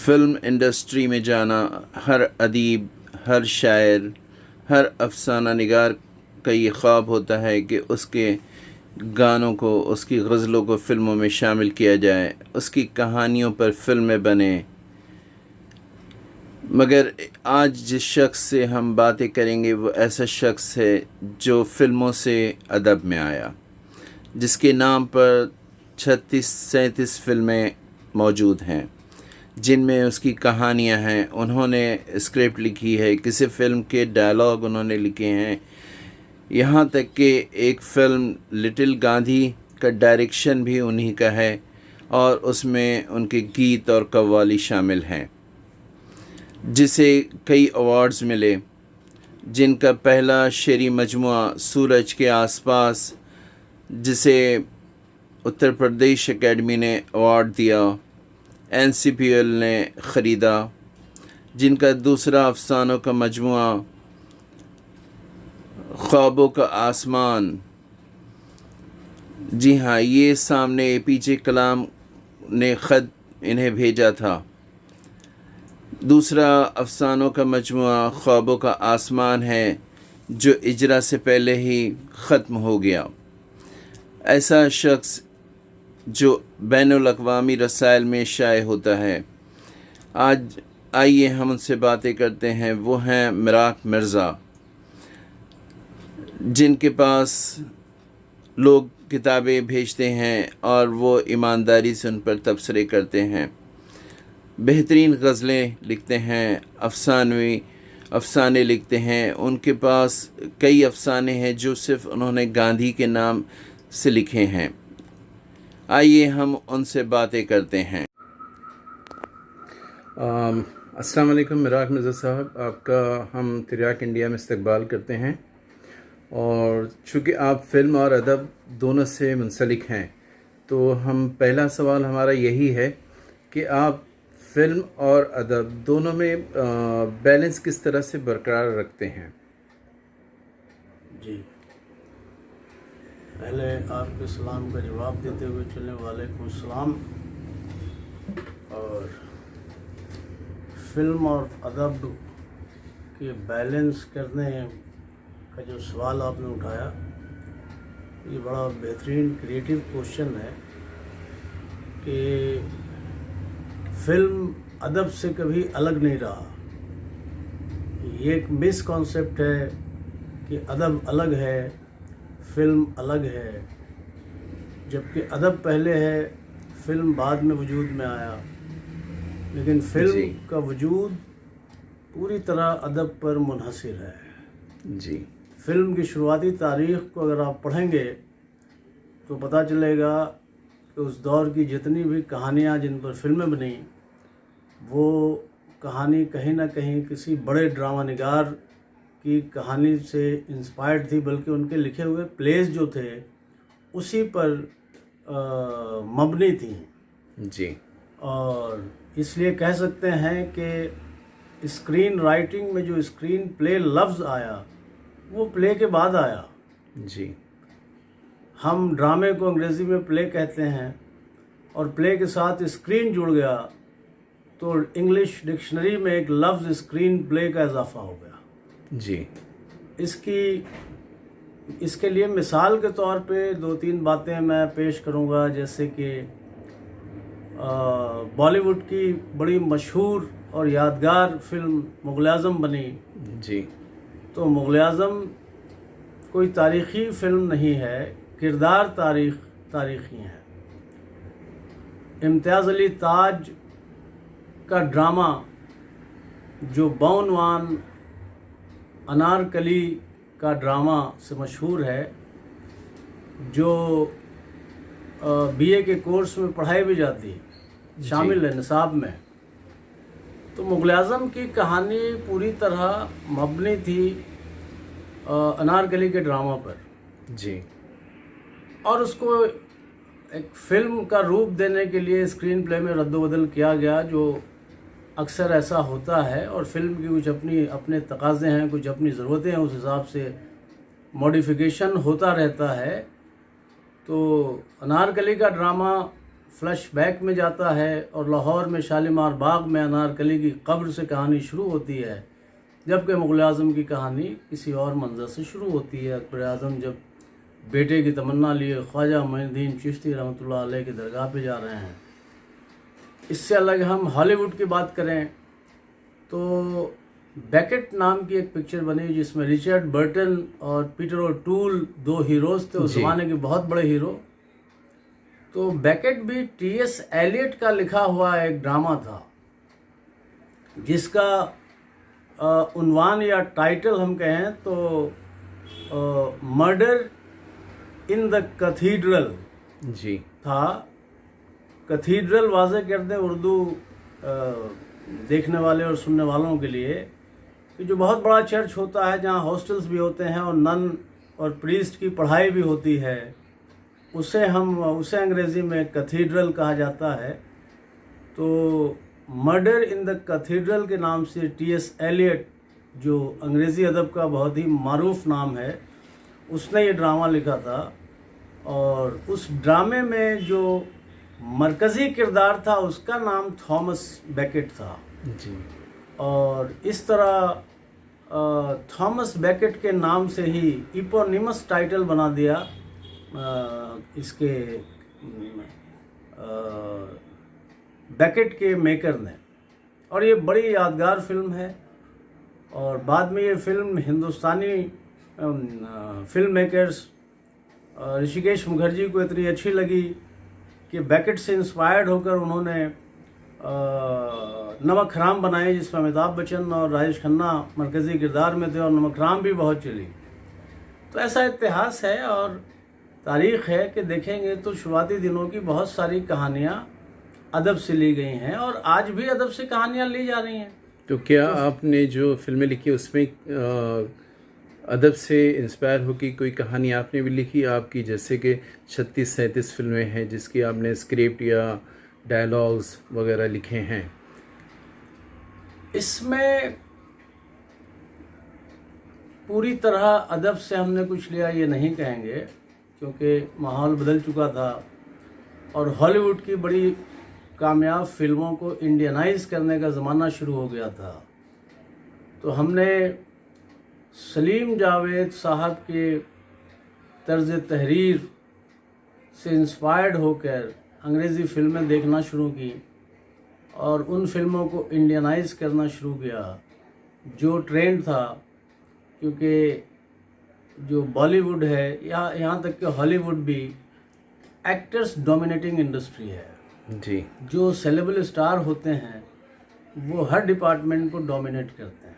Film industry में जाना हर अदीब, हर शायर, हर अफ़साना निगार का ये ख्वाब होता है कि उसके गानों को, उसकी गज़लों को फ़िल्मों में शामिल किया जाए, उसकी कहानियों पर फ़िल्में बनें। मगर आज जिस शख्स से हम बातें करेंगे वो ऐसा शख्स है जो फ़िल्मों से अदब में आया, जिसके नाम पर 36-37 फ़िल्में मौजूद हैं, जिनमें उसकी कहानियां हैं। उन्होंने स्क्रिप्ट लिखी है, किसी फ़िल्म के डायलॉग उन्होंने लिखे हैं, यहाँ तक कि एक फ़िल्म लिटिल गांधी का डायरेक्शन भी उन्हीं का है और उसमें उनके गीत और कव्वाली शामिल हैं, जिसे कई अवार्ड्स मिले, जिनका पहला शेरी मजमुआ सूरज के आसपास, जिसे उत्तर प्रदेश एकेडमी ने अवार्ड दिया, NCPL ने ख़रीदा, जिनका दूसरा अफ़सानों का मजमुआ ख्वाबों का आसमान, जी हाँ, ये सामने APJ कलाम ने ख़त इन्हें भेजा था। दूसरा अफ़सानों का मजमुआ ख्वाबों का आसमान है, जो इजरा से पहले ही ख़त्म हो गया। ऐसा शख्स जो बैनुल अक़वामी रसायल में शाये होता है, आज आइए हम उनसे बातें करते हैं। वो हैं मिराक मिर्ज़ा, जिनके पास लोग किताबें भेजते हैं और वो ईमानदारी से उन पर तबसरे करते हैं, बेहतरीन गज़लें लिखते हैं, अफ़साने लिखते हैं। उनके पास कई अफ़साने हैं जो सिर्फ़ उन्होंने गांधी के नाम से लिखे हैं। आइए हम उनसे बातें करते हैं। अस्सलाम वालेकुम मिराक मिर्ज़ा साहब, आपका हम तिरयाक इंडिया में इस्तकबाल करते हैं। और चूँकि आप फ़िल्म और अदब दोनों से मुंसलिक हैं, तो हम पहला सवाल हमारा यही है कि आप फ़िल्म और अदब दोनों में बैलेंस किस तरह से बरकरार रखते हैं? जी, पहले आपके सलाम का जवाब देते हुए चलने वालेकुम सलाम। और फ़िल्म और अदब के बैलेंस करने का जो सवाल आपने उठाया, ये बड़ा बेहतरीन क्रिएटिव क्वेश्चन है कि फ़िल्म अदब से कभी अलग नहीं रहा। ये एक मिसकॉन्सेप्ट है कि अदब अलग है, फ़िल्म अलग है, जबकि अदब पहले है, फ़िल्म बाद में वजूद में आया। लेकिन फ़िल्म का वजूद पूरी तरह अदब पर मुनहसिर है। जी, फ़िल्म की शुरुआती तारीख़ को अगर आप पढ़ेंगे तो पता चलेगा कि उस दौर की जितनी भी कहानियाँ जिन पर फ़िल्में बनी, वो कहानी कहीं ना कहीं किसी बड़े ड्रामा निगार की कहानी से इंस्पायर्ड थी, बल्कि उनके लिखे हुए प्लेस जो थे उसी पर मबनी थी। जी, और इसलिए कह सकते हैं कि स्क्रीन राइटिंग में जो स्क्रीन प्ले लफ्ज़ आया, वो प्ले के बाद आया। जी, हम ड्रामे को अंग्रेज़ी में प्ले कहते हैं और प्ले के साथ स्क्रीन जुड़ गया तो इंग्लिश डिक्शनरी में एक लफ्ज़ स्क्रीन प्ले का इजाफा हो गया। जी, इसके लिए मिसाल के तौर पे 2-3 बातें मैं पेश करूंगा, जैसे कि बॉलीवुड की बड़ी मशहूर और यादगार फिल्म मुग़ल आज़म बनी। जी, तो मुग़ल आज़म कोई तारीख़ी फ़िल्म नहीं है, किरदार तारीख़ी हैं। इम्तियाज़ अली ताज का ड्रामा जो बाउनवान अनारकली का ड्रामा से मशहूर है, जो BA के कोर्स में पढ़ाई भी जाती है, शामिल है निसाब में। तो मुग़ल आज़म की कहानी पूरी तरह मबनी थी अनारकली के ड्रामा पर। जी, और उसको एक फ़िल्म का रूप देने के लिए स्क्रीन प्ले में रद्द-बदल किया गया, जो अक्सर ऐसा होता है। और फ़िल्म की कुछ अपने तकाज़े हैं, कुछ अपनी ज़रूरतें हैं, उस हिसाब से मॉडिफिकेशन होता रहता है। तो अनारकली का ड्रामा फ्लैशबैक में जाता है और लाहौर में शालीमार बाग में अनारकली की कब्र से कहानी शुरू होती है, जबकि मुग़ल आज़म की कहानी किसी और मंज़र से शुरू होती है। अकबर आज़म जब बेटे की तमन्ना लिए ख्वाजा मोइनुद्दीन चिश्ती रहमतुल्लाह अलैह की दरगाह पे जा रहे हैं। इससे अलग हम हॉलीवुड की बात करें तो बैकेट नाम की एक पिक्चर बनी जिसमें रिचर्ड बर्टन और पीटर ओटूल दो हीरोज़ थे, उस ज़माने के बहुत बड़े हीरो। तो बैकेट भी टी.एस. एलियट का लिखा हुआ एक ड्रामा था जिसका उन्वान या टाइटल हम कहें तो मर्डर इन द कैथीड्रल जी था। कैथीड्रल वाज़े कर दें उर्दू देखने वाले और सुनने वालों के लिए कि जो बहुत बड़ा चर्च होता है जहाँ हॉस्टल्स भी होते हैं और नन और प्रीस्ट की पढ़ाई भी होती है, उसे अंग्रेज़ी में कैथीड्रल कहा जाता है। तो मर्डर इन द कैथीड्रल के नाम से टी.एस. एलियट जो अंग्रेज़ी अदब का बहुत ही मारूफ नाम है, उसने ये ड्रामा लिखा था। और उस ड्रामे में जो मरकज़ी किरदार था उसका नाम थॉमस बैकेट था जी। और इस तरह थॉमस बैकेट के नाम से ही इपोनिमस टाइटल बना दिया इसके बैकेट के मेकर ने। और ये बड़ी यादगार फिल्म है और बाद में ये फिल्म हिंदुस्तानी फिल्म मेकर्स ऋषिकेश मुखर्जी को इतनी अच्छी लगी कि बैकेट से इंस्पायर्ड होकर उन्होंने नमक हराम बनाई जिसमें अमिताभ बच्चन और राजेश खन्ना मरकज़ी किरदार में थे और नमक हराम भी बहुत चली। तो ऐसा इतिहास है और तारीख़ है कि देखेंगे तो शुरुआती दिनों की बहुत सारी कहानियाँ अदब से ली गई हैं और आज भी अदब से कहानियाँ ली जा रही हैं। तो क्या आपने जो फिल्में लिखी उसमें अदब से इंस्पायर होकर कोई कहानी आपने भी लिखी आपकी, जैसे कि 36-37 फिल्में हैं जिसकी आपने स्क्रिप्ट या डायलॉग्स वगैरह लिखे हैं? इसमें पूरी तरह अदब से हमने कुछ लिया ये नहीं कहेंगे क्योंकि माहौल बदल चुका था और हॉलीवुड की बड़ी कामयाब फिल्मों को इंडियनाइज करने का ज़माना शुरू हो गया था। तो हमने सलीम जावेद साहब के तर्ज तहरीर से इंस्पायर्ड होकर अंग्रेज़ी फिल्में देखना शुरू की और उन फिल्मों को इंडियनाइज करना शुरू किया जो ट्रेंड था, क्योंकि जो बॉलीवुड है या यहाँ तक कि हॉलीवुड भी एक्टर्स डोमिनेटिंग इंडस्ट्री है जी। जो सेलेब्रिटी स्टार होते हैं वो हर डिपार्टमेंट को डोमिनेट करते हैं।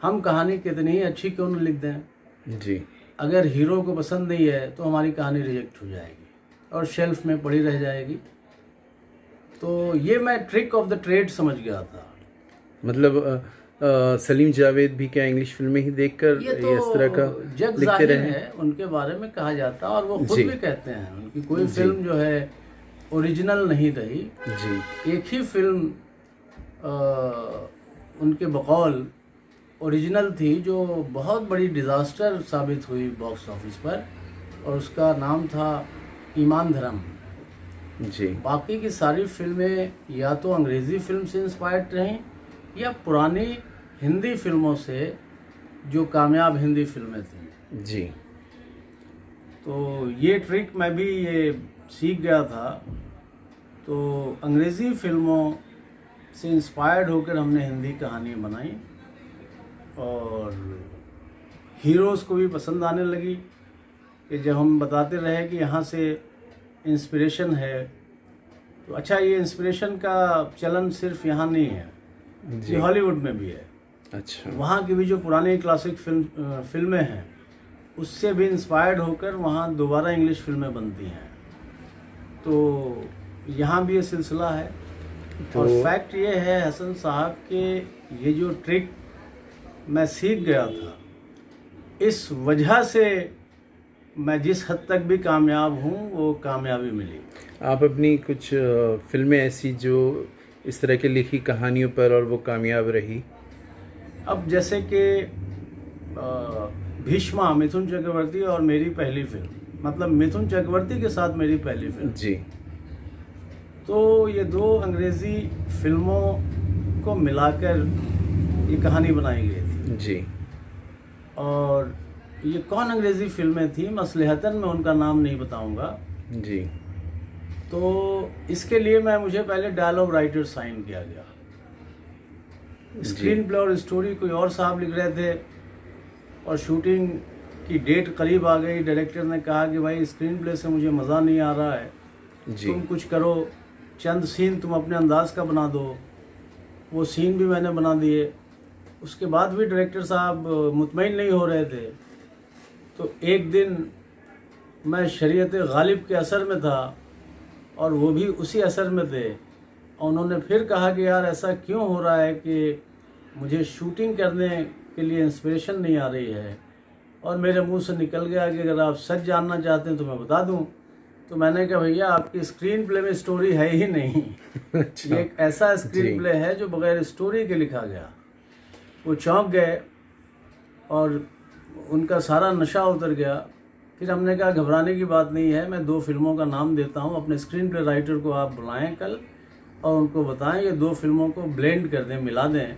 हम कहानी कितनी ही अच्छी क्यों न लिख दें जी, अगर हीरो को पसंद नहीं है तो हमारी कहानी रिजेक्ट हो जाएगी और शेल्फ में पड़ी रह जाएगी। तो ये मैं ट्रिक ऑफ द ट्रेड समझ गया था। मतलब सलीम जावेद भी क्या इंग्लिश फिल्में ही देखकर ये तो इस तरह का जग लिखते जाहिर रहे? है उनके बारे में कहा जाता है और वो खुद जी। भी कहते हैं उनकी कोई फिल्म जो है ओरिजिनल नहीं रही जी। एक ही फिल्म उनके बकौल ओरिजिनल थी जो बहुत बड़ी डिज़ास्टर साबित हुई बॉक्स ऑफिस पर और उसका नाम था ईमान धर्म जी। बाकी की सारी फिल्में या तो अंग्रेज़ी फिल्म से इंस्पायर्ड रहीं या पुरानी हिंदी फिल्मों से जो कामयाब हिंदी फिल्में थीं जी। तो ये ट्रिक मैं भी ये सीख गया था। तो अंग्रेज़ी फिल्मों से इंस्पायर्ड होकर हमने हिंदी कहानी बनाई और हीरोज़ को भी पसंद आने लगी कि जब हम बताते रहे कि यहाँ से इंस्पिरेशन है तो अच्छा ये इंस्पिरेशन का चलन सिर्फ यहाँ नहीं है, ये हॉलीवुड में भी है। अच्छा। वहाँ की भी जो पुरानी क्लासिक फिल्में हैं उससे भी इंस्पायर्ड होकर वहाँ दोबारा इंग्लिश फिल्में बनती हैं। तो यहाँ भी ये सिलसिला है। और फैक्ट ये है हसन साहब के ये जो ट्रिक मैं सीख गया था इस वजह से मैं जिस हद तक भी कामयाब हूँ वो कामयाबी मिली। आप अपनी कुछ फिल्में ऐसी जो इस तरह की लिखी कहानियों पर और वो कामयाब रही? अब जैसे कि भीष्मा मिथुन चक्रवर्ती और मेरी पहली फिल्म, मतलब मिथुन चक्रवर्ती के साथ मेरी पहली फिल्म जी। तो ये 2 अंग्रेज़ी फिल्मों को मिलाकर ये कहानी बनाई गई थी। जी। और ये कौन अंग्रेज़ी फिल्में थी, मसलहतन मैं उनका नाम नहीं बताऊंगा। जी। तो इसके लिए मुझे पहले डायलॉग राइटर साइन किया गया। स्क्रीन प्ले और स्टोरी कोई और साहब लिख रहे थे और शूटिंग की डेट करीब आ गई। डायरेक्टर ने कहा कि भाई स्क्रीन प्ले से मुझे मज़ा नहीं आ रहा है, तुम कुछ करो, चंद सीन तुम अपने अंदाज का बना दो। वो सीन भी मैंने बना दिए। उसके बाद भी डायरेक्टर साहब मुतमईन नहीं हो रहे थे। तो एक दिन मैं शरीयत गालिब के असर में था और वो भी उसी असर में थे, और उन्होंने फिर कहा कि यार ऐसा क्यों हो रहा है कि मुझे शूटिंग करने के लिए इंस्पिरेशन नहीं आ रही है। और मेरे मुंह से निकल गया कि अगर आप सच जानना चाहते हैं तो मैं बता दूं। तो मैंने कहा भैया आपकी स्क्रीन प्ले में स्टोरी है ही नहीं। अच्छा। ये एक ऐसा स्क्रीन प्ले है जो बगैर स्टोरी के लिखा गया। वो चौंक गए और उनका सारा नशा उतर गया। फिर हमने कहा घबराने की बात नहीं है, मैं 2 फिल्मों का नाम देता हूँ, अपने स्क्रीन प्ले राइटर को आप बुलाएं कल और उनको बताएं ये 2 फिल्मों को ब्लेंड कर दें, मिला दें,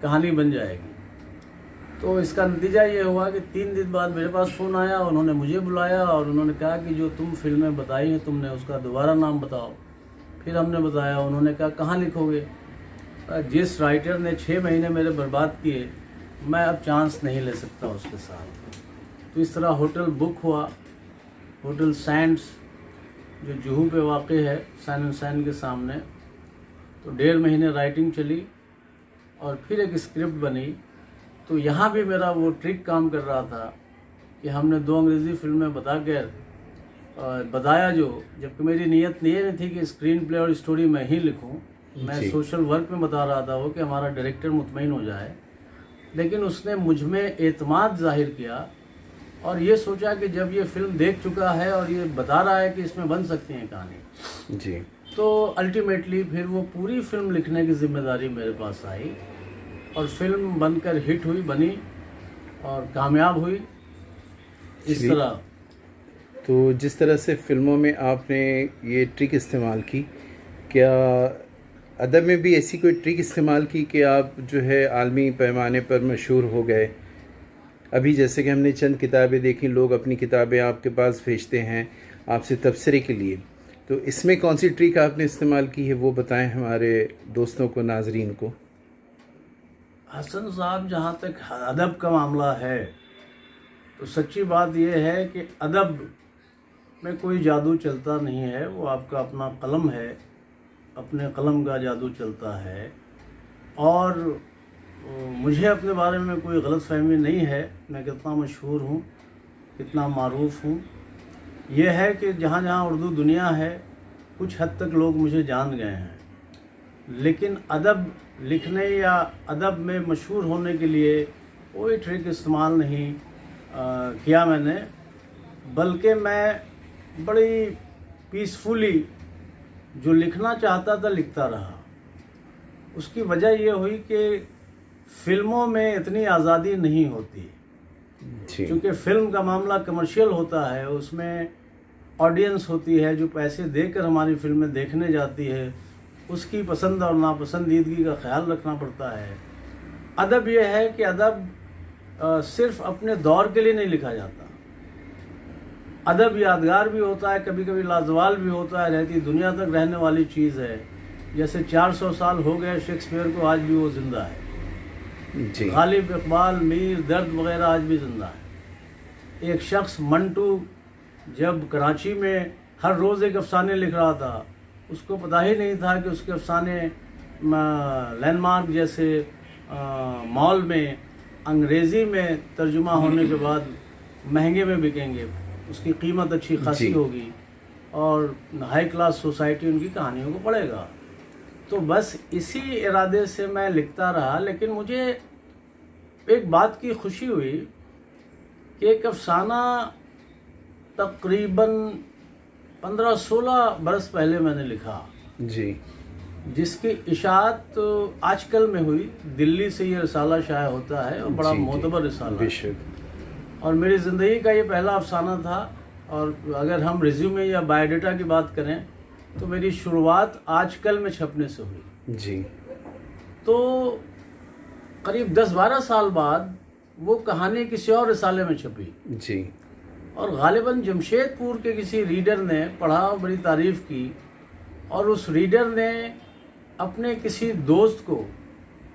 कहानी बन जाएगी। तो इसका नतीजा ये हुआ कि 3 दिन बाद मेरे पास फ़ोन आया, उन्होंने मुझे बुलाया और उन्होंने कहा कि जो तुम फिल्में बताई हैं तुमने उसका दोबारा नाम बताओ। फिर हमने बताया, उन्होंने कहा कहाँ लिखोगे। जिस राइटर ने 6 महीने मेरे बर्बाद किए, मैं अब चांस नहीं ले सकता उसके साथ। तो इस तरह होटल बुक हुआ, होटल सैंड्स जो जुहू पे वाक़ई है, सैन एंड सैन के सामने। तो 1.5 महीने राइटिंग चली और फिर एक स्क्रिप्ट बनी। तो यहाँ भी मेरा वो ट्रिक काम कर रहा था कि हमने 2 अंग्रेज़ी फिल्में बताया जबकि मेरी नीयत ये नहीं थी कि स्क्रीन प्ले और स्टोरी मैं ही लिखूं। मैं सोशल वर्क में बता रहा था वो कि हमारा डायरेक्टर मुतमईन हो जाए। लेकिन उसने मुझ में एतमाद जाहिर किया और ये सोचा कि जब ये फिल्म देख चुका है और ये बता रहा है कि इसमें बन सकती है कहानी, जी, तो अल्टीमेटली फिर वो पूरी फिल्म लिखने की जिम्मेदारी मेरे पास आई और फिल्म बनकर हिट हुई, बनी और कामयाब हुई। इस तरह तो जिस तरह से फिल्मों में आपने ये ट्रिक इस्तेमाल की, क्या अदब में भी ऐसी कोई ट्रिक इस्तेमाल की कि आप जो है आलमी पैमाने पर मशहूर हो गए? अभी जैसे कि हमने चंद किताबें देखी, लोग अपनी किताबें आपके पास भेजते हैं आपसे तबसरे के लिए, तो इसमें कौन सी ट्रिक आपने इस्तेमाल की है वो बताएं हमारे दोस्तों को, नाजरीन को। हसन साहब, जहाँ तक अदब का मामला है तो सच्ची बात यह है कि अदब में कोई जादू चलता नहीं है। वो आपका अपना कलम है, अपने कलम का जादू चलता है। और मुझे अपने बारे में कोई गलतफहमी नहीं है, मैं कितना मशहूर हूँ, कितना मारूफ हूँ। यह है कि जहाँ जहाँ उर्दू दुनिया है कुछ हद तक लोग मुझे जान गए हैं, लेकिन अदब लिखने या अदब में मशहूर होने के लिए कोई ट्रिक इस्तेमाल नहीं किया मैंने, बल्कि मैं बड़ी पीसफुली जो लिखना चाहता था लिखता रहा। उसकी वजह यह हुई कि फिल्मों में इतनी आज़ादी नहीं होती, क्योंकि फिल्म का मामला कमर्शियल होता है, उसमें ऑडियंस होती है जो पैसे देकर हमारी फिल्में देखने जाती है, उसकी पसंद और नापसंदीदगी का ख्याल रखना पड़ता है। अदब यह है कि अदब सिर्फ अपने दौर के लिए नहीं लिखा जाता। अदब यादगार भी होता है, कभी कभी लाजवाल भी होता है, रहती दुनिया तक रहने वाली चीज़ है। जैसे 400 साल हो गए शेक्सपियर को, आज भी वो ज़िंदा है। गालिब, इकबाल, मीर, दर्द वगैरह आज भी ज़िंदा है। एक शख्स मंटू जब कराची में हर रोज़ एक अफसाने लिख रहा था, उसको पता ही नहीं था कि उसके अफसाने लैंडमार्क जैसे मॉल में अंग्रेज़ी में तर्जुमा होने के बाद महंगे में बिकेंगे, उसकी कीमत अच्छी खासी होगी और हाई क्लास सोसाइटी उनकी कहानियों को पढ़ेगा। तो बस इसी इरादे से मैं लिखता रहा। लेकिन मुझे एक बात की खुशी हुई कि एक अफसाना तकरीबन 15-16 बरस पहले मैंने लिखा जी, जिसकी इशाअत तो आजकल में हुई। दिल्ली से ये रिसाला शाया होता है और बड़ा मोतबर रिसाला है और मेरी ज़िंदगी का ये पहला अफसाना था। और अगर हम रिज्यूमे या बायोडाटा की बात करें तो मेरी शुरुआत आजकल में छपने से हुई। जी। तो करीब 10-12 साल बाद वो कहानी किसी और रिसाले में छपी जी। और गालिबन जमशेदपुर के किसी रीडर ने पढ़ा और बड़ी तारीफ़ की, और उस रीडर ने अपने किसी दोस्त को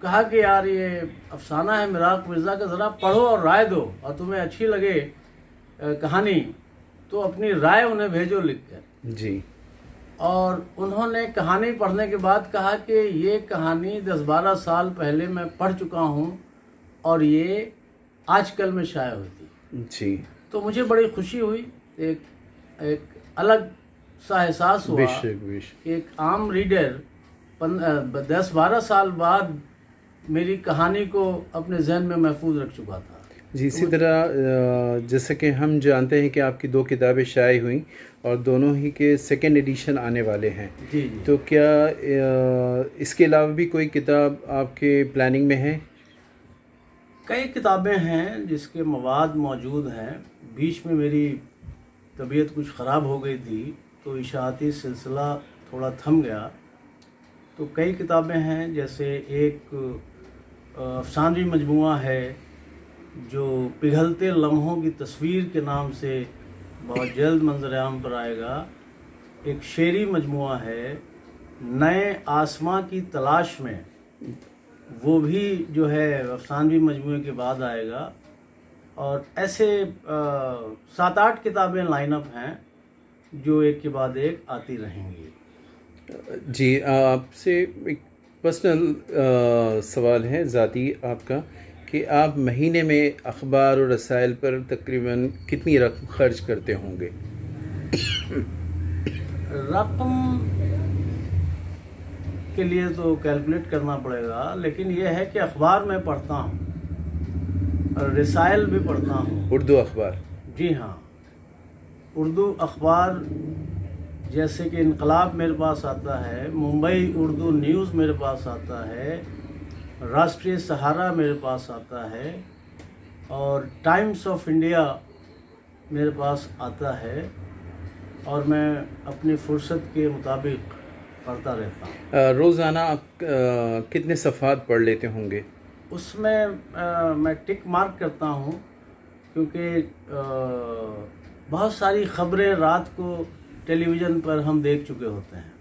कहा कि यार ये अफसाना है मिराक मिर्ज़ा का, ज़रा पढ़ो और राय दो, और तुम्हें अच्छी लगे कहानी तो अपनी राय उन्हें भेजो लिख कर। जी। और उन्होंने कहानी पढ़ने के बाद कहा कि ये कहानी 10-12 साल पहले मैं पढ़ चुका हूँ और ये आजकल में शाये हुई थी। जी। तो मुझे बड़ी खुशी हुई, एक अलग सा एहसास हुआ कि एक आम रीडर 10-12 साल बाद मेरी कहानी को अपने जहन में महफूज रख चुका था। जी। इसी तरह जैसे कि हम जानते हैं कि आपकी 2 किताबें शाये हुई और दोनों ही के सेकेंड एडिशन आने वाले हैं। जी। तो क्या इसके अलावा भी कोई किताब आपके प्लानिंग में है? कई किताबें हैं जिसके मवाद मौजूद हैं। बीच में मेरी तबीयत कुछ ख़राब हो गई थी तो इशाअती सिलसिला थोड़ा थम गया। तो कई किताबें हैं, जैसे एक अफसानवी मजमुआ है जो पिघलते लम्हों की तस्वीर के नाम से बहुत जल्द मंजर-ए-आम पर आएगा। एक शेरी मजमुआ है नए आसमां की तलाश में, वो भी जो है अफसानवी मजमुए के बाद आएगा। और ऐसे 7-8 किताबें लाइनअप हैं जो एक के बाद एक आती रहेंगी। जी। आपसे एक पर्सनल सवाल है ज़ाती आपका कि आप महीने में अखबार और रसायल पर तकरीबन कितनी रकम खर्च करते होंगे? रकम के लिए तो कैलकुलेट करना पड़ेगा, लेकिन यह है कि अखबार मैं पढ़ता हूँ और रसायल भी पढ़ता हूँ। उर्दू अखबार? जी हाँ, उर्दू अखबार जैसे कि इनकलाब मेरे पास आता है, मुंबई उर्दू न्यूज़ मेरे पास आता है, राष्ट्रीय सहारा मेरे पास आता है और टाइम्स ऑफ इंडिया मेरे पास आता है, और मैं अपनी फुर्सत के मुताबिक पढ़ता रहता हूँ। रोज़ाना आप कितने सफ़हात पढ़ लेते होंगे? उसमें मैं टिक मार्क करता हूँ, क्योंकि बहुत सारी ख़बरें रात को टेलीविज़न पर हम देख चुके होते हैं,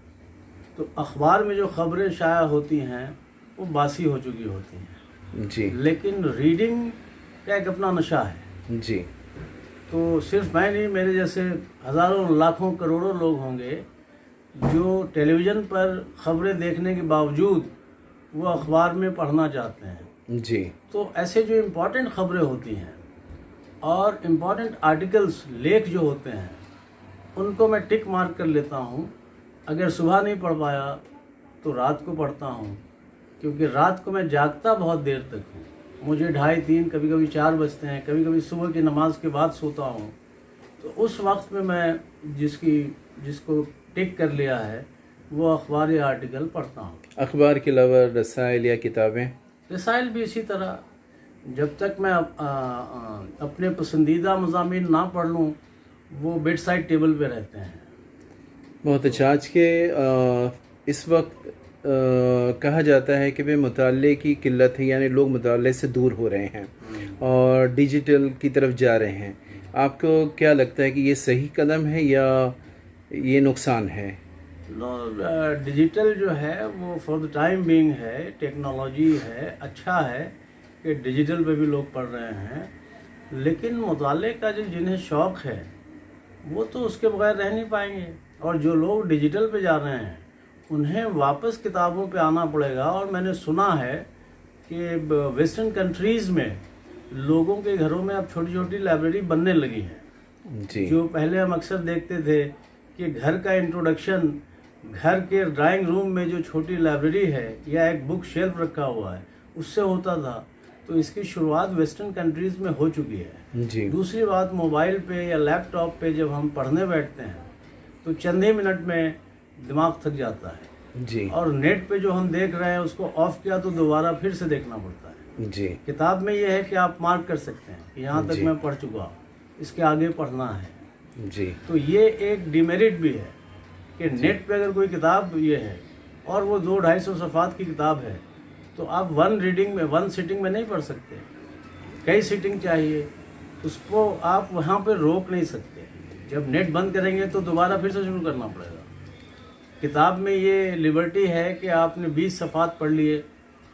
तो अखबार में जो ख़बरें शाया होती हैं वो बासी हो चुकी होती हैं। जी। लेकिन रीडिंग का एक अपना नशा है। जी। तो सिर्फ मैं नहीं, मेरे जैसे हज़ारों लाखों करोड़ों लोग होंगे जो टेलीविज़न पर ख़बरें देखने के बावजूद वो अखबार में पढ़ना चाहते हैं। जी। तो ऐसे जो इम्पोर्टेंट ख़बरें होती हैं और इम्पोर्टेंट आर्टिकल्स, लेख जो होते हैं, उनको मैं टिक मार्क कर लेता हूँ। अगर सुबह नहीं पढ़ पाया तो रात को पढ़ता हूँ, क्योंकि रात को मैं जागता बहुत देर तक हूँ। मुझे 2:30-3, कभी कभी 4 बजते हैं, कभी कभी सुबह की नमाज के बाद सोता हूँ। तो उस वक्त में मैं जिसको टिक कर लिया है वो अखबार या आर्टिकल पढ़ता हूँ। अखबार के अलावा रसायल या किताबें? रसायल भी इसी तरह, जब तक मैं अपने पसंदीदा मज़ामीन ना पढ़ लूँ वो बेड साइड टेबल पे रहते हैं। बहुत अच्छा। आज के इस वक्त कहा जाता है कि वे मुताले की किल्लत है, यानी लोग मुताले से दूर हो रहे हैं और डिजिटल की तरफ जा रहे हैं। आपको क्या लगता है कि ये सही कदम है या ये नुकसान है? डिजिटल जो है वो फॉर द टाइम बीइंग है, टेक्नोलॉजी है, अच्छा है कि डिजिटल पे भी लोग पढ़ रहे हैं, लेकिन मुताले का जो जिन्हें शौक़ है वो तो उसके बगैर रह नहीं पाएंगे। और जो लोग डिजिटल पे जा रहे हैं उन्हें वापस किताबों पे आना पड़ेगा। और मैंने सुना है कि वेस्टर्न कंट्रीज़ में लोगों के घरों में अब छोटी छोटी लाइब्रेरी बनने लगी है। जी। जो पहले हम अक्सर देखते थे कि घर का इंट्रोडक्शन, घर के ड्राइंग रूम में जो छोटी लाइब्रेरी है या एक बुक शेल्फ रखा हुआ है उससे होता था, तो इसकी शुरुआत वेस्टर्न कंट्रीज़ में हो चुकी है। जी। दूसरी बात, मोबाइल पे या लैपटॉप पे जब हम पढ़ने बैठते हैं तो चंद ही मिनट में दिमाग थक जाता है। जी। और नेट पे जो हम देख रहे हैं उसको ऑफ किया तो दोबारा फिर से देखना पड़ता है। जी। किताब में ये है कि आप मार्क कर सकते हैं कि यहाँ तक मैं पढ़ चुका हूँ, इसके आगे पढ़ना है। जी। तो ये एक डिमेरिट भी है कि नेट पे अगर कोई किताब ये है और वो 200-250 सफ़ात की किताब है तो आप वन सिटिंग में नहीं पढ़ सकते, कई सिटिंग चाहिए, उसको आप वहाँ पे रोक नहीं सकते। जब नेट बंद करेंगे तो दोबारा फिर से शुरू करना पड़ेगा। किताब में ये लिबर्टी है कि आपने 20 सफ़ात पढ़ लिए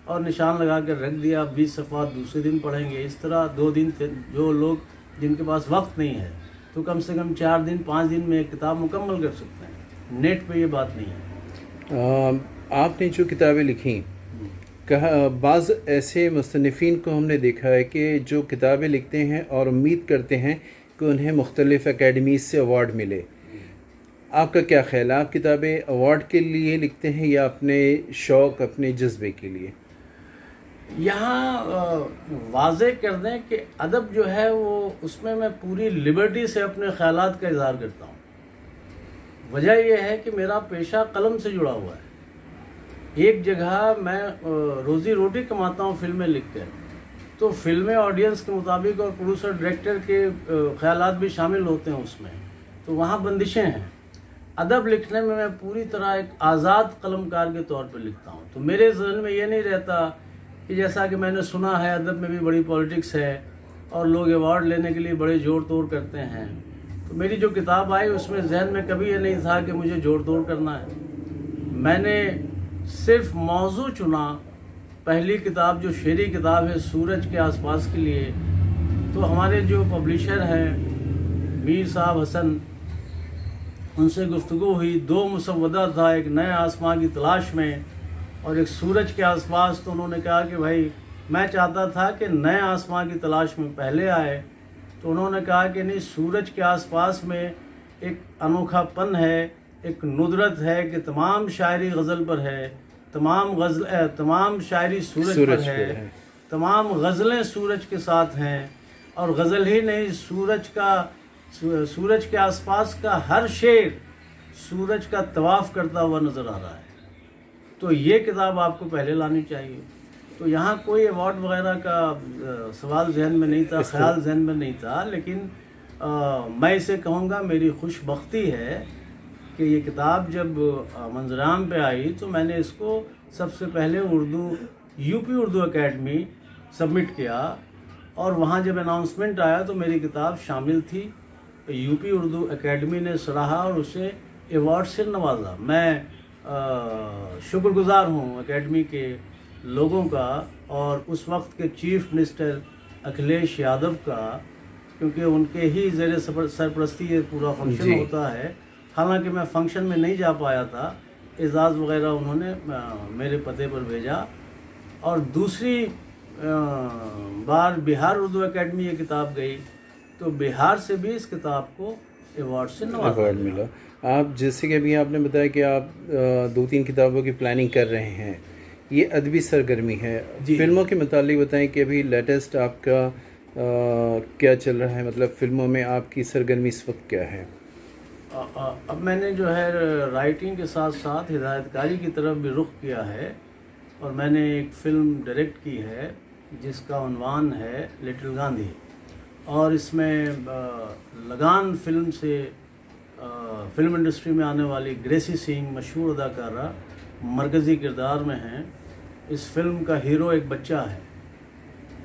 और निशान लगा कर रख दिया, 20 सफ़ात दूसरे दिन पढ़ेंगे। इस तरह 2 दिन जो लोग जिनके पास वक्त नहीं है तो कम से कम 4 दिन 5 दिन में एक किताब मुकम्मल कर सकते हैं। नेट पे ये बात नहीं है। आपने जो किताबें लिखी, कहा बाज़ ऐसे मुस्तनिफ़ीन को हमने देखा है कि जो किताबें लिखते हैं और उम्मीद करते हैं कि उन्हें मुख्तलिफ़ एकेडमीज़ से अवार्ड मिले। आपका क्या ख्याल है, आप किताबें अवार्ड के लिए लिखते हैं या अपने शौक़, अपने जज्बे के लिए? यहाँ वाज़े कर दें कि अदब जो है वो उसमें मैं पूरी लिबर्टी से अपने ख़यालात का इज़हार करता हूँ। वजह यह है कि मेरा पेशा कलम से जुड़ा हुआ है। एक जगह मैं रोज़ी रोटी कमाता हूँ फिल्में लिख कर, तो फिल्में ऑडियंस के मुताबिक और प्रोड्यूसर डायरेक्टर के ख़यालात भी शामिल होते हैं उसमें, तो वहाँ बंदिशें हैं। अदब लिखने में मैं पूरी तरह एक आज़ाद कलमकार के तौर पर लिखता हूँ। तो मेरे जहन में ये नहीं रहता कि जैसा कि मैंने सुना है अदब में भी बड़ी पॉलिटिक्स है और लोग अवार्ड लेने के लिए बड़े जोड़ तोड़ करते हैं। तो मेरी जो किताब आई उसमें जहन में कभी ये नहीं था कि मुझे जोड़ तोड़ करना है। मैंने सिर्फ मौजू चुना। पहली किताब जो शेरी किताब है सूरज के आसपास के लिए, तो हमारे जो पब्लिशर हैं मीर साहब हसन, उनसे गुफ्तगू हुई। 2 मुसव्वदा था, एक नए आसमां की तलाश में और एक सूरज के आसपास। तो उन्होंने कहा कि भाई मैं चाहता था कि नए आसमां की तलाश में पहले आए, तो उन्होंने कहा कि नहीं, सूरज के आसपास में एक अनोखापन है, एक नुदरत है कि तमाम शायरी गज़ल पर है, तमाम शायरी सूरज पर है, तमाम गज़लें सूरज के साथ हैं, और गज़ल ही नहीं, सूरज के आसपास का हर शेर सूरज का तवाफ़ करता हुआ नज़र आ रहा है। तो ये किताब आपको पहले लानी चाहिए। तो यहाँ कोई अवार्ड वगैरह का सवाल जहन में नहीं था, ख्याल जहन में नहीं था, लेकिन मैं इसे कहूँगा मेरी खुशबख्ती है कि ये किताब जब मंजराम पे आई तो मैंने इसको सबसे पहले यूपी उर्दू एकेडमी सबमिट किया, और वहाँ जब अनाउंसमेंट आया तो मेरी किताब शामिल थी। यूपी उर्दू एकेडमी ने सराहा और उसे अवार्ड से नवाजा। मैं शुक्रगुज़ार हूँ एकेडमी के लोगों का और उस वक्त के चीफ मिनिस्टर अखिलेश यादव का, क्योंकि उनके ही ज़ेरे सरपरस्ती ये पूरा फंक्शन होता है। हालांकि मैं फंक्शन में नहीं जा पाया था, एजाज़ वगैरह उन्होंने मेरे पते पर भेजा। और दूसरी बार बिहार उर्दू एकेडमी ये किताब गई तो बिहार से भी इस किताब को अवार्ड से नवाजा मिला। आप जैसे कि अभी आपने बताया कि आप 2-3 किताबों की प्लानिंग कर रहे हैं, ये अदबी सरगर्मी है। फिल्मों के मुतालिक बताएं कि अभी लेटेस्ट आपका क्या चल रहा है, मतलब फिल्मों में आपकी सरगर्मी इस वक्त क्या है? अब मैंने जो है राइटिंग के साथ साथ हिदायतकारी की तरफ भी रुख किया है, और मैंने एक फ़िल्म डायरेक्ट की है जिसका उन्वान है लिटिल गांधी, और इसमें लगान फिल्म से फिल्म इंडस्ट्री में आने वाली ग्रेसी सिंह मशहूर अदाकारा मरकज़ी किरदार में हैं। इस फिल्म का हीरो एक बच्चा है,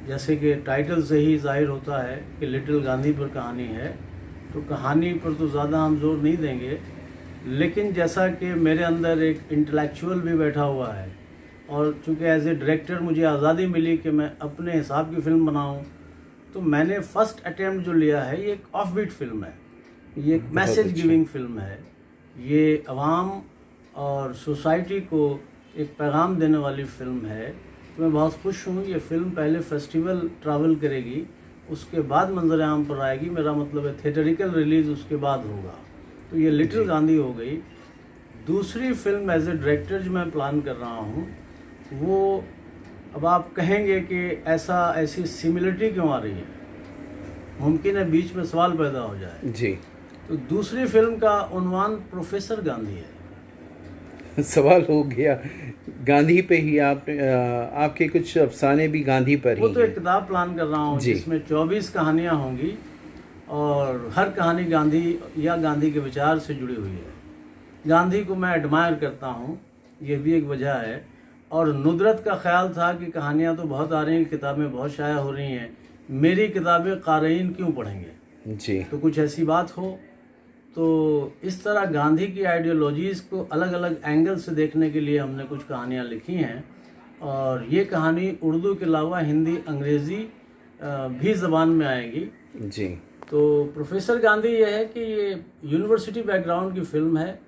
जैसे कि टाइटल से ही जाहिर होता है कि लिटिल गांधी पर कहानी है, तो कहानी पर तो ज़्यादा हम जोर नहीं देंगे, लेकिन जैसा कि मेरे अंदर एक इंटेलेक्चुअल भी बैठा हुआ है, और चूँकि एज ए डायरेक्टर मुझे आज़ादी मिली कि मैं अपने हिसाब की फ़िल्म बनाऊँ, तो मैंने फ़र्स्ट अटैम्प्ट जो लिया है ये एक ऑफ बीट फिल्म है, ये एक मैसेज गिविंग फिल्म है। ये अवाम और सोसाइटी को एक पैगाम देने वाली फ़िल्म है। तो मैं बहुत खुश हूँ। ये फ़िल्म पहले फेस्टिवल ट्रैवल करेगी, उसके बाद मंजर आम पर आएगी। मेरा मतलब है थिएटरिकल रिलीज़ उसके बाद होगा। तो ये लिटिल गांधी हो गई। दूसरी फिल्म एज ए डायरेक्टर जो मैं प्लान कर रहा हूँ, वो अब आप कहेंगे कि ऐसी सिमिलरिटी क्यों आ रही है, मुमकिन है बीच में सवाल पैदा हो जाए जी। तो दूसरी फिल्म का उन्वान प्रोफेसर गांधी है। सवाल हो गया गांधी पे ही। आपके कुछ अफसाने भी गांधी पर ही वो तो एक किताब प्लान कर रहा हूँ जिसमें 24 कहानियाँ होंगी और हर कहानी गांधी या गांधी के विचार से जुड़ी हुई है। गांधी को मैं एडमायर करता हूँ, ये भी एक वजह है। और नुदरत का ख्याल था कि कहानियाँ तो बहुत आ रही हैं, किताबें बहुत शाया हो रही हैं, मेरी किताबें क़ारीन क्यों पढ़ेंगे। जी। तो कुछ ऐसी बात हो। तो इस तरह गांधी की आइडियोलॉजीज़ को अलग अलग एंगल से देखने के लिए हमने कुछ कहानियाँ लिखी हैं। और ये कहानी उर्दू के अलावा हिंदी, अंग्रेज़ी भी ज़बान में आएगी। जी। तो प्रोफेसर गांधी ये है कि ये यूनिवर्सिटी बैकग्राउंड की फ़िल्म है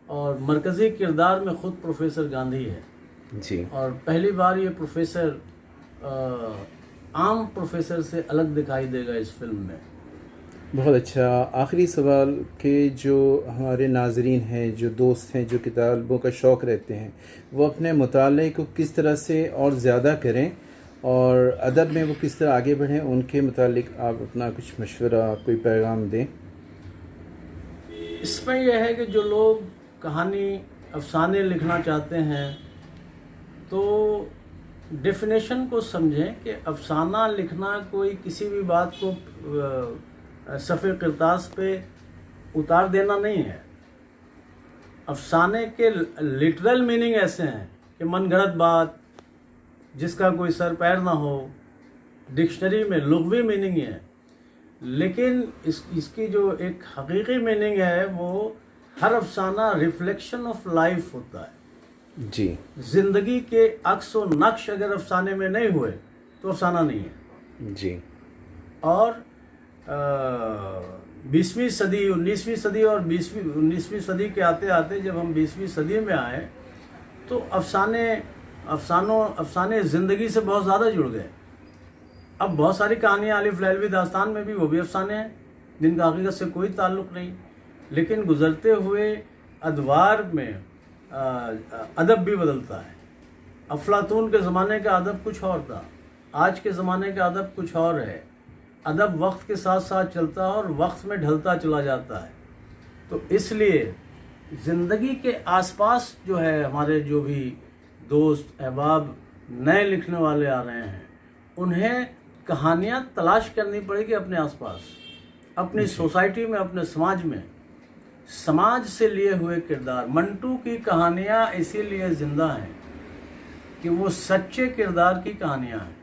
और मरकज़ी किरदार में ख़ुद प्रोफेसर गांधी है। जी। और पहली बार ये प्रोफेसर आम प्रोफेसर से अलग दिखाई देगा इस फिल्म में। बहुत अच्छा। आखिरी सवाल कि जो हमारे नाजरीन हैं, जो दोस्त हैं, जो किताबों का शौक़ रहते हैं, वो अपने मुताले को किस तरह से और ज़्यादा करें और अदब में वो किस तरह आगे बढ़ें, उनके मुतालिक आप अपना कुछ मशवरा, कोई पैगाम दें। इसमें यह है कि जो लोग कहानी, अफसाने लिखना चाहते हैं तो डेफिनेशन को समझें कि अफसाना लिखना कोई किसी भी बात को सफ़े किरतास पे उतार देना नहीं है। अफसाने के लिटरल मीनिंग ऐसे हैं कि मनगढ़ंत बात जिसका कोई सर पैर ना हो, डिक्शनरी में लुग़वी मीनिंग है। लेकिन इसकी जो एक हकीकी मीनिंग है वो हर अफसाना रिफ्लेक्शन ऑफ लाइफ होता है। जी। ज़िंदगी के अक्स व नक्श अगर अफसाने में नहीं हुए तो अफसाना नहीं है। जी। और 20वीं सदी, 19वीं सदी और 19वीं सदी के आते आते जब हम 20वीं सदी में आए तो अफसाने ज़िंदगी से बहुत ज़्यादा जुड़ गए। अब बहुत सारी कहानियाँ अलिफ लैलवी दास्तान में भी वो भी अफसाने हैं जिनका हकीकत से कोई ताल्लुक़ नहीं। लेकिन गुज़रते हुए अदवार में अदब भी बदलता है। अफलातून के ज़माने का अदब कुछ और था, आज के ज़माने का अदब कुछ और है। अदब वक्त के साथ साथ चलता है और वक्त में ढलता चला जाता है। तो इसलिए ज़िंदगी के आसपास जो है, हमारे जो भी दोस्त अहबाब नए लिखने वाले आ रहे हैं, उन्हें कहानियाँ तलाश करनी पड़ेगी अपने आसपास, अपनी सोसाइटी में, अपने समाज में। समाज से लिए हुए किरदार, मंटू की कहानियाँ इसीलिए ज़िंदा हैं कि वो सच्चे किरदार की कहानियाँ हैं।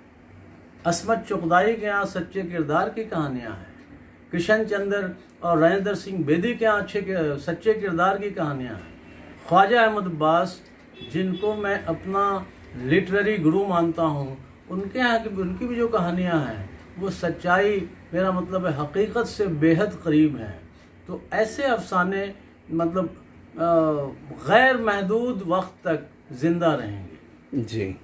असमत चुगताई के यहाँ सच्चे किरदार की कहानियाँ हैं। किशन चंद्र और राजेंद्र सिंह बेदी के यहाँ सच्चे किरदार की कहानियाँ हैं। ख्वाजा अहमद अब्बास, जिनको मैं अपना लिटरेरी गुरु मानता हूँ, उनके यहाँ की उनकी भी जो कहानियाँ हैं वो सच्चाई, मेरा मतलब है हकीकत से बेहद करीब हैं। तो ऐसे अफसाने मतलब गैर महदूद वक्त तक ज़िंदा रहेंगे। जी।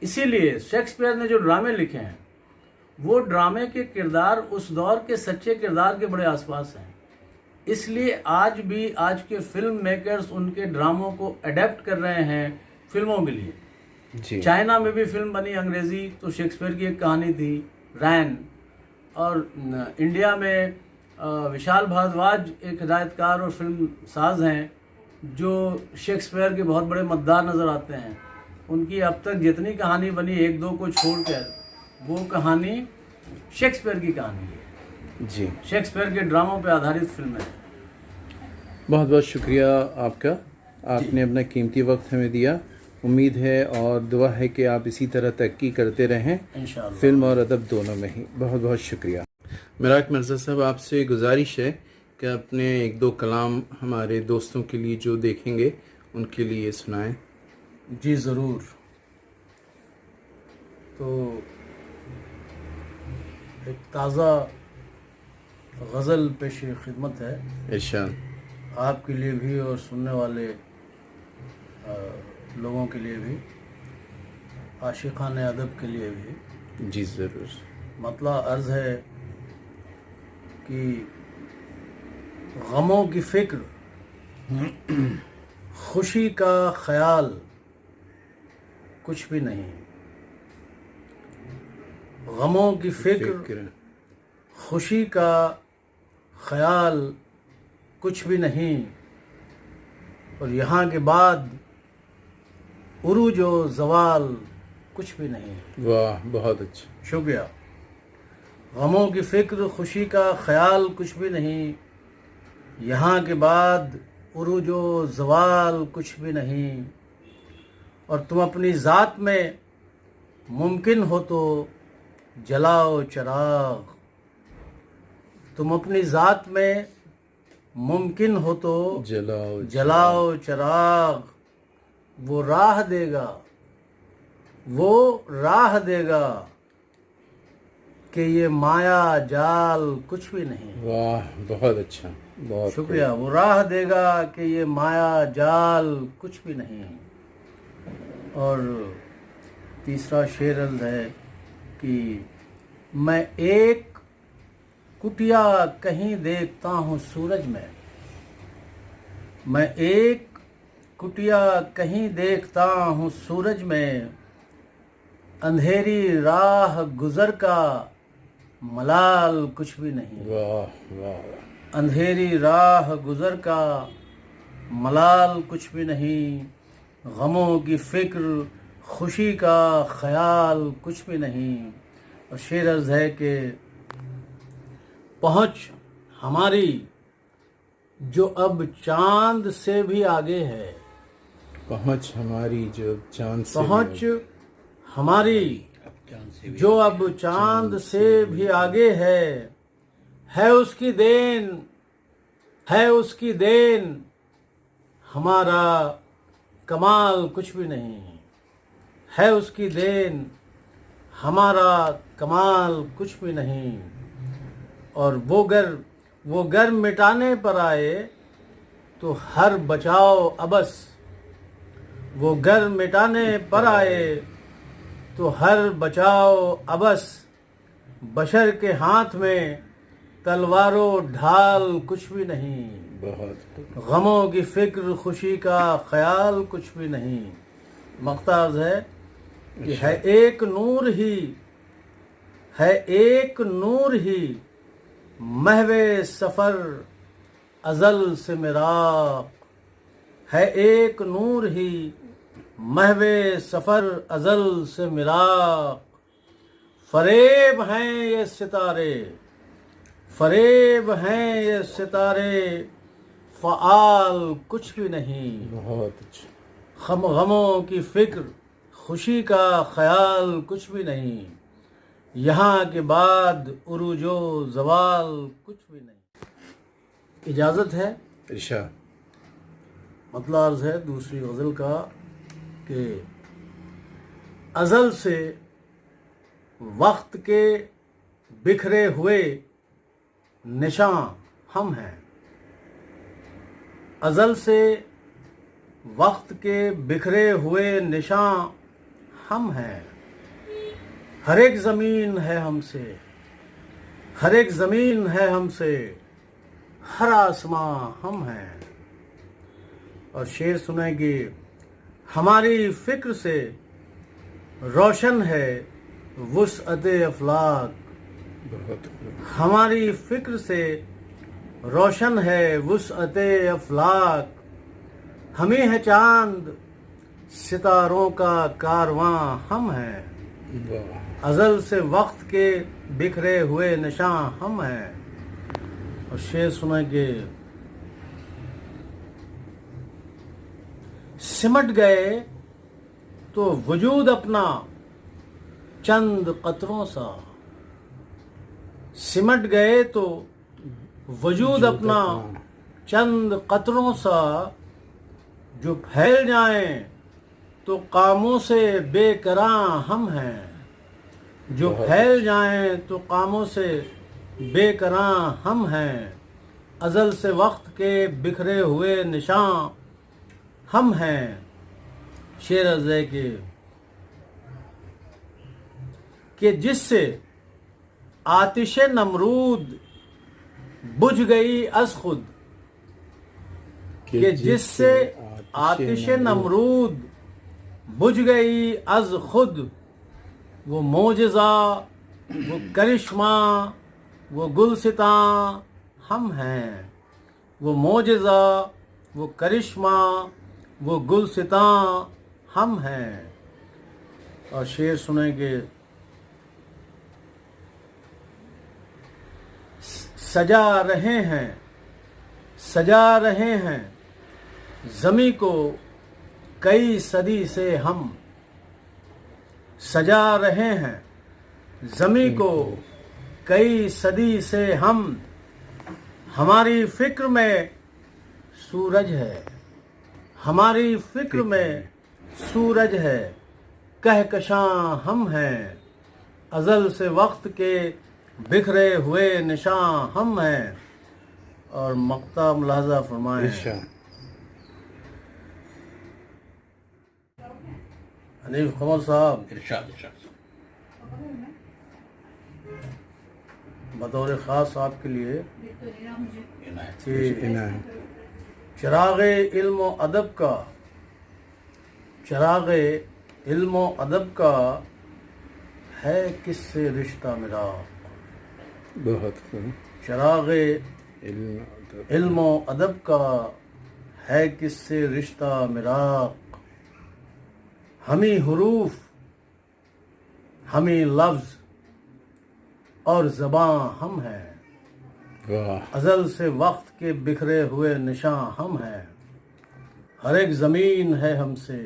इसीलिए शेक्सपियर ने जो ड्रामे लिखे हैं वो ड्रामे के किरदार उस दौर के सच्चे किरदार के बड़े आसपास हैं। इसलिए आज भी आज के फिल्म मेकर्स उनके ड्रामों को अडेप्ट कर रहे हैं फिल्मों के लिए। जी। चाइना में भी फिल्म बनी अंग्रेज़ी, तो शेक्सपियर की एक कहानी थी रैन। और इंडिया में विशाल भारद्वाज एक हिदायतकार और फिल्म साज हैं जो शेक्सपियर के बहुत बड़े मद्दार नज़र आते हैं। उनकी अब तक जितनी कहानी बनी, एक दो को छोड़कर, वो कहानी शेक्सपियर की कहानी है। जी। शेक्सपियर के ड्रामों पर आधारित फिल्म है। बहुत बहुत शुक्रिया आपका, आपने अपना कीमती वक्त हमें दिया। उम्मीद है और दुआ है कि आप इसी तरह तरक्की करते रहें इंशाअल्लाह, फिल्म और अदब दोनों में ही। बहुत बहुत शुक्रिया। मिराक मिर्ज़ा साहब, आपसे गुजारिश है कि अपने एक दो कलाम हमारे दोस्तों के लिए जो देखेंगे उनके लिए सुनाएं। जी ज़रूर। तो एक ताज़ा गज़ल पेश खिदमत है, इरशाद। आपके लिए भी और सुनने वाले लोगों के लिए भी, आशिक़ान अदब के लिए भी। जी ज़रूर। मतलब अर्ज़ है कि गमों की फ़िक्र, खुशी का ख्याल कुछ भी नहीं। गमों की फ़िक्र, खुशी का ख्याल कुछ भी नहीं, और यहाँ के बाद उरूज व ज़वाल कुछ भी नहीं। वाह, बहुत अच्छा, शुक्रिया। गमों की फ़िक्र, खुशी का ख्याल कुछ भी नहीं, यहाँ के बाद उरूजो ज़वाल कुछ भी नहीं, और तुम अपनी ज़ात में मुमकिन हो तो जलाओ चिराग। तुम अपनी ज़ात में मुमकिन हो तो जलाओ चिराग। वो राह देगा, वो राह देगा कि ये माया जाल कुछ भी नहीं। वाह, बहुत अच्छा, बहुत शुक्रिया। वो राह देगा कि ये माया जाल कुछ भी नहीं। और तीसरा शेर अर्ज़ है कि मैं एक कुटिया कहीं देखता हूँ सूरज में, मैं एक कुटिया कहीं देखता हूँ सूरज में, अंधेरी राह गुजर का मलाल कुछ भी नहीं। वाह वाह, अंधेरी राह गुजर का मलाल कुछ भी नहीं, गमों की फिक्र खुशी का ख्याल कुछ भी नहीं। और शेर अर्ज़ है कि पहुँच हमारी जो अब चांद से भी आगे है, पहुँच हमारी जो चांद से पहुँच हमारी जो अब चांद से भी आगे है उसकी देन, है उसकी देन, हमारा कमाल कुछ भी नहीं। है उसकी देन, हमारा कमाल कुछ भी नहीं। और वो गर मिटाने पर आए तो हर बचाओ अबस, वो गर मिटाने पर आए तो हर बचाओ अबस, बशर के हाथ में तलवारों ढाल कुछ भी नहीं। बहुत गमों की फिक्र खुशी का ख्याल कुछ भी नहीं। मख्ताज है कि है एक नूर ही, है एक नूर ही, महवे सफ़र अज़ल से मिराक, है एक नूर ही, महवे सफ़र अज़ल से मिराक। फरेब हैं ये सितारे, फरेब हैं ये सितारे, फ़आल कुछ भी नहीं। बहुत अच्छा, गमों की फिक्र खुशी का ख्याल कुछ भी नहीं, यहाँ के बाद उरूजो ज़वाल कुछ भी नहीं। इजाज़त है, इरशाद। मतलब है दूसरी गज़ल का कि अज़ल से वक्त के बिखरे हुए निशान हम हैं, अज़ल से वक्त के बिखरे हुए निशान हम हैं। हर एक ज़मीन है हमसे, हर एक ज़मीन है हमसे, हर आसमां हम हैं। और शेर सुनेंगे, हमारी फ़िक्र से रोशन है वुसअते अफलाक, बहुत हमारी फ़िक्र से रोशन है वुसअते अफलाक। हम ही है चांद सितारों का कारवां हम हैं, वाह, अज़ल से वक्त के बिखरे हुए निशान हम हैं। और शेर सुनेंगे, सिमट गए तो वजूद अपना चंद कतरों सा, सिमट गए तो वजूद अपना चंद कतरों सा, जो फैल जाएं तो कामों से बेकरां हम हैं, जो फैल जाएं तो कामों से बेकरां हम हैं। अज़ल से वक्त के बिखरे हुए निशान हम हैं। शेर अज़े कि जिससे आतिश नमरूद बुझ गई अज़ खुद, कि जिससे आतिश नमरूद बुझ गई अज़ खुद, वो मोजज़ा, वो करिश्मा, वो गुलसितां हम हैं, वो मोजज़ा, वो करिश्मा, वो गुलसितां हम हैं। और शेर सुनेंगे, सजा रहे हैं, सजा रहे हैं ज़मी को कई सदी से हम सजा रहे हैं। ज़मी को कई सदी से हम, हमारी फिक्र में सूरज है, हमारी फिक्र में सूरज है, कहकशां हम हैं, अज़ल से वक्त के बिखरे हुए निशान हम हैं। और मक्ता मुलाहजा फरमाएं। इरशाद। हनीफ कमर साहब इरशाद। बतौर ख़ास आपके लिए कि इनायत। चिराग़े इल्म व अदब का, चिराग़े इल्म व अदब का है किससे रिश्ता मेरा। बहुत खूब। चिराग़े इल्म इल्म व अदब का है किससे रिश्ता मेरा। हमी हुरूफ, हमी लफ्ज़ और ज़बां हम हैं, वाह। अज़ल से वक्त के बिखरे हुए निशान हम हैं। हर एक ज़मीन है हमसे,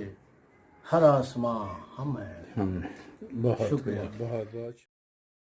हर आसमां हम हैं। हमने बहुत शुक्रिया। बहुत बहुत